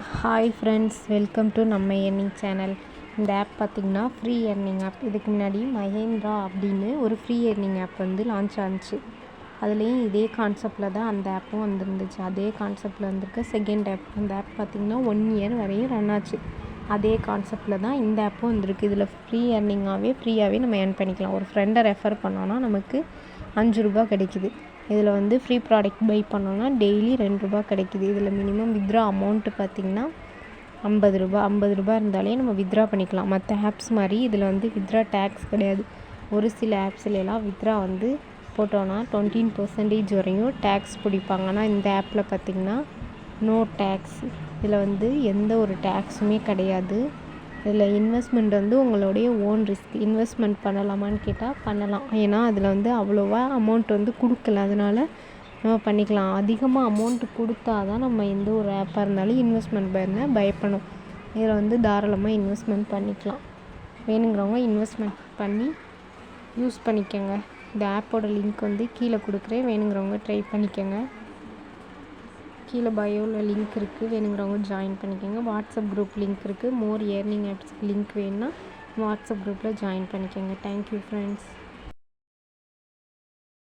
Hi friends, welcome to நம்ம earning channel. இந்த app பார்த்திங்கன்னா ஃப்ரீ ஏர்னிங் ஆப். இதுக்கு முன்னாடி மஹேந்திரா அப்படின்னு ஒரு ஃப்ரீ ஏர்னிங் ஆப் வந்து லான்ச் ஆனிச்சு. அதுலேயும் இதே கான்செப்டில் தான் அந்த ஆப்பும் வந்துருந்துச்சு. அதே கான்செப்டில் வந்திருக்க செகண்ட் ஆப். அந்த ஆப் பார்த்திங்கன்னா 1 இயர் வரையும் ரன் ஆச்சு. அதே கான்செப்டில் தான் இந்த ஆப்பும் வந்திருக்கு. இதில் ஃப்ரீ ஃப்ரீயாகவே நம்ம ஏர்ன் பண்ணிக்கலாம். ஒரு ஃப்ரெண்டை ரெஃபர் பண்ணோன்னா நமக்கு 5 ரூபா கிடைக்குது. இதில் வந்து ஃப்ரீ ப்ராடக்ட் பை பண்ணோன்னா டெய்லி 2 ரூபா கிடைக்குது. இதில் மினிமம் வித்ரா அமௌண்ட்டு பார்த்திங்கன்னா 50 ரூபா. 50 ரூபா இருந்தாலே நம்ம வித்ரா பண்ணிக்கலாம். மற்ற ஆப்ஸ் மாதிரி இதில் வந்து வித்ரா டேக்ஸ் கிடையாது. ஒரு சில ஆப்ஸ்லாம் வித்ரா வந்து போட்டோன்னா 18% வரையும் டேக்ஸ் பிடிப்பாங்க. ஆனால் இந்த ஆப்பில் பார்த்திங்கன்னா நோ டேக்ஸ். இதில் வந்து எந்த ஒரு டேக்ஸுமே கிடையாது. இதில் இன்வெஸ்ட்மெண்ட் வந்து உங்களுடைய ஓன் ரிஸ்க். இன்வெஸ்ட்மெண்ட் பண்ணலாமான்னு கேட்டால் பண்ணலாம். ஏன்னா அதில் வந்து அவ்வளோவா அமௌண்ட் வந்து கொடுக்கல. அதனால் நம்ம பண்ணிக்கலாம். அதிகமாக அமௌண்ட்டு கொடுத்தா தான் நம்ம எந்த ஒரு ஆப்பாக இருந்தாலும் இன்வெஸ்ட்மெண்ட் பண்ண பயப்படணும். இதில் வந்து தாராளமாக இன்வெஸ்ட்மெண்ட் பண்ணிக்கலாம். வேணுங்கிறவங்க இன்வெஸ்ட்மெண்ட் பண்ணி யூஸ் பண்ணிக்கோங்க. இந்த ஆப்போட லிங்க் வந்து கீழே கொடுக்குறேன். வேணுங்கிறவங்க ட்ரை பண்ணிக்கோங்க. கீழே பயோவில் லிங்க் இருக்குது. வேணுங்கிறவங்க ஜாயின் பண்ணிக்கோங்க. வாட்ஸ்அப் குரூப் லிங்க் இருக்குது. மோர் ஏர்னிங் ஆப்ஸ் லிங்க் வேணுன்னா வாட்ஸ்அப் குரூப்பில் ஜாயின் பண்ணிக்கோங்க. Thank you friends.